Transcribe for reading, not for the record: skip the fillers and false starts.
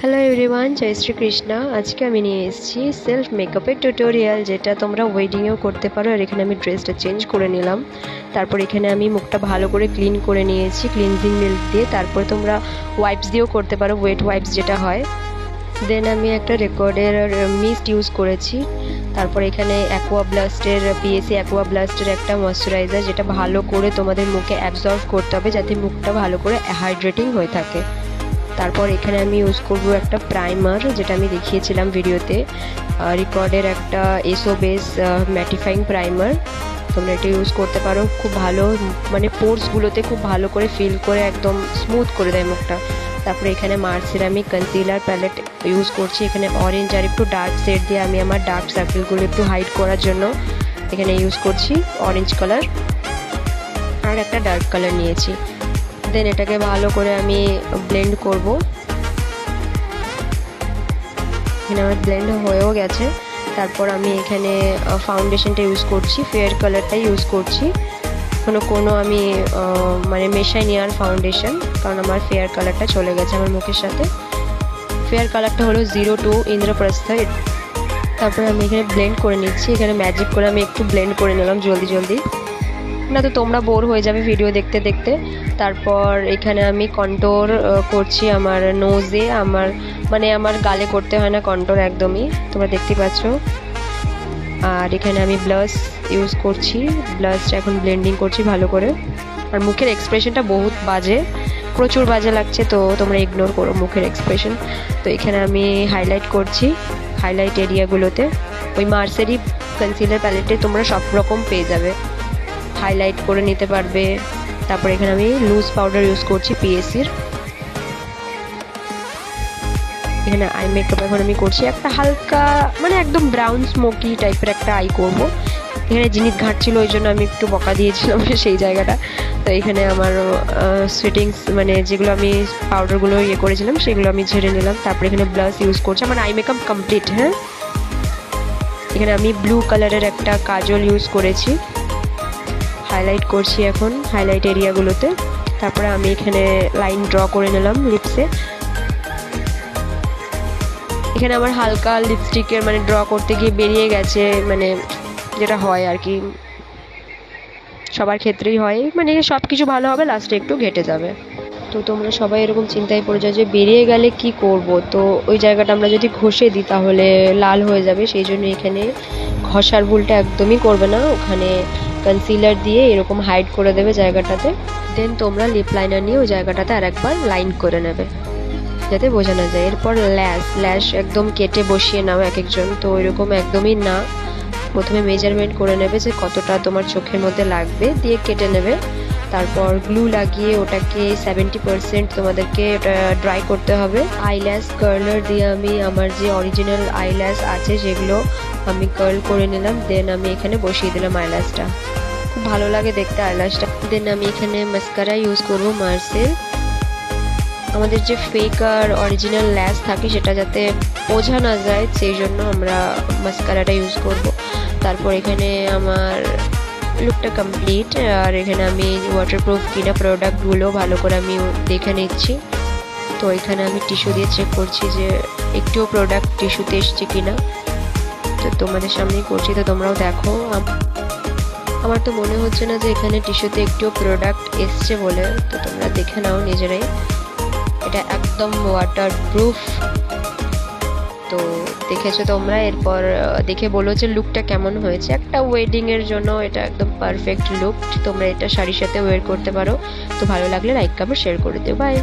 Hello everyone, জয় শ্রীকৃষ্ণ। আজকে আমি নিয়ে এসেছি সেলফ মেকআপের টিউটোরিয়াল, যেটা তোমরা ওয়েডিংয়েও করতে পারো। আর এখানে আমি ড্রেসটা চেঞ্জ করে নিলাম। তারপর এখানে আমি মুখটা ভালো করে ক্লিন করে নিয়েছি ক্লিনজিং মিল্ক দিয়ে। তারপর তোমরা ওয়াইপস দিয়েও করতে পারো, ওয়েট ওয়াইপস যেটা হয়। দেন আমি একটা রেকর্ডের মিস্ট ইউজ করেছি। তারপর এখানে পিএসি অ্যাকোয়া ব্লাস্টের একটা ময়শ্চারাইজার, যেটা ভালো করে তোমাদের মুখে অ্যাবজর্ব করতে হবে যাতে মুখটা ভালো করে হাইড্রেটিং হয়ে থাকে। তারপর এখানে আমি ইউজ করব একটা প্রাইমার, যেটা আমি দেখিয়েছিলাম ভিডিওতে, রিকর্ডের একটা এসো বেস ম্যাটিফাইং প্রাইমার। তোমরা এটা ইউজ করতে পারো, খুব ভালো, মানে পোর্সগুলোতে খুব ভালো করে ফিল করে একদম স্মুথ করে দেয় মুখটা। তারপরে এখানে Mars ceramic concealer palette use করছি। এখানে অরেঞ্জ আর একটু ডার্ক শেড দিয়ে আমি আমার ডার্ক সার্কেলগুলো একটু হাইড করার জন্য এখানে ইউজ করছি অরেঞ্জ কালার, আর একটা ডার্ক কালার নিয়েছি। দেন এটাকে ভালো করে আমি ব্লেন্ড করব। এখানে আমার ব্লেন্ড হয়েও গেছে। তারপর আমি এখানে ফাউন্ডেশনটা ইউজ করছি, ফেয়ার কালারটা ইউজ করছি। কোনো আমি মানে মেশাই নি আর ফাউন্ডেশন, কারণ আমার ফেয়ার কালারটা চলে গেছে আমার মুখের সাথে। ফেয়ার কালারটা হলো 02 ইন্দ্রপ্রস্থ। তারপরে আমি এখানে ব্লেন্ড করে নিচ্ছি। এখানে ম্যাজিক করে আমি একটু ব্লেন্ড করে নিলাম জলদি, না তো তোমরা বোর হয়ে যাবে ভিডিও দেখতে দেখতে। তারপর এখানে আমি কন্ট্রোর করছি আমার নোজে, আমার গালে করতে হয় না কন্ট্রোর একদমই, তোমরা দেখতে পাচ্ছ। আর এখানে আমি ব্লাশ ইউজ করছি, ব্লাশটা এখন ব্লেন্ডিং করছি ভালো করে। আর মুখের এক্সপ্রেশনটা বহুত বাজে, প্রচুর বাজে লাগছে, তো তোমরা ইগনোর করো মুখের এক্সপ্রেশন। তো এখানে আমি হাইলাইট করছি হাইলাইট এরিয়াগুলোতে। ওই মার্সেরই কনসিলার প্যালেটে তোমরা সব রকম পেয়ে যাবে, হাইলাইট করে নিতে পারবে। তারপর এখানে আমি লুজ পাউডার ইউজ করছি পিএসির। এখানে আই মেকআপ এখন আমি করছি একটা হালকা, মানে একদম ব্রাউন স্মোকি টাইপের একটা আই করব। এখানে জিনিস ঘাটছিল, ওই জন্য আমি একটু বকা দিয়েছিলাম সেই জায়গাটা। তো এখানে আমার সেটিংস, মানে যেগুলো আমি পাউডারগুলো করেছিলাম সেগুলো আমি ঝেড়ে নিলাম। তারপর এখানে ব্লাশ ইউজ করছি, আমার আই মেকআপ কমপ্লিট। হ্যাঁ, এখানে আমি ব্লু কালারের একটা কাজল ইউজ করেছি, হাইলাইট করছি এখন হাইলাইট এরিয়াগুলোতে। তারপরে আমি এখানে লাইন ড্র করে নিলাম লিপসে। এখানে আমার হালকা লিপস্টিকের ড্র করতে গিয়ে বেরিয়ে গেছে, যেটা হয় আর কি, সবার ক্ষেত্রেই হয়, সব কিছু ভালো হবে, লাস্টে একটু ঘেটে যাবে। তো তোমরা সবাই এরকম চিন্তায় পড়ে যাও যে বেরিয়ে গেলে কি করব। তো ওই জায়গাটা আমরা যদি ঘষে দিই তাহলে লাল হয়ে যাবে, সেই জন্য এখানে ঘষার ভুলটা একদমই করবে না। ওখানে কনসিলার দিয়ে এরকম হাইড করে দেবে জায়গাটাতে। দেন তোমরা লিপ লাইনার নিয়ে ওই জায়গাটাতে আরেকবার লাইন করে নেবে যাতে বোঝা না যায়। এরপর ল্যাশ একদম কেটে বসিয়ে নাও এক একজন, তো ওইরকম একদমই না। প্রথমে মেজারমেন্ট করে নেবে যে কতটা তোমার চোখের মধ্যে লাগবে, দিয়ে কেটে নেবে। তারপর গ্লু লাগিয়ে ওটাকে 70% তোমাদেরকে ওটা ড্রাই করতে হবে। আইল্যাশ কার্লার দিয়ে আমি আমার যে অরিজিনাল আইল্যাশ আছে সেগুলো আমি কার্ল করে নিলাম। দেন আমি এখানে বসিয়ে দিলাম আইল্যাশটা, খুব ভালো লাগে দেখতে আইল্যাশটা। দেন আমি এখানে মাস্কারা ইউজ করব মার্সের। আমাদের যে ফেক আর অরিজিনাল ল্যাশ থাকে সেটা যাতে বোঝা না যায়, সেই জন্য আমরা মাস্কারাটা ইউজ করব। তারপর এখানে আমার লুকটা কমপ্লিট। আর এখানে আমি ওয়াটারপ্রুফ কিনা প্রোডাক্টগুলো ভালো করে আমি দেখে নিচ্ছি। তো এখানে আমি টিস্যু দিয়ে চেক করছি যে একটুও প্রোডাক্ট টিস্যুতে এসছে কিনা। তো তোমাদের সামনেই করছি, তো তোমরাও দেখো। আমার তো মনে হচ্ছে না যে এখানে টিস্যুতে একটুও প্রোডাক্ট এসছে বলে, তো তোমরা দেখে নাও নিজেরাই। এটা একদম ওয়াটারপ্রুফ, তো দেখেছো তোমরা। এরপর দেখে বলো যে লুকটা কেমন হয়েছে। একটা ওয়েডিংয়ের জন্য এটা একদম পারফেক্ট লুক। তোমরা এটা শাড়ির সাথে ওয়্যার করতে পারো। তো ভালো লাগলে লাইক কমেন্ট শেয়ার করে দিও। বাই।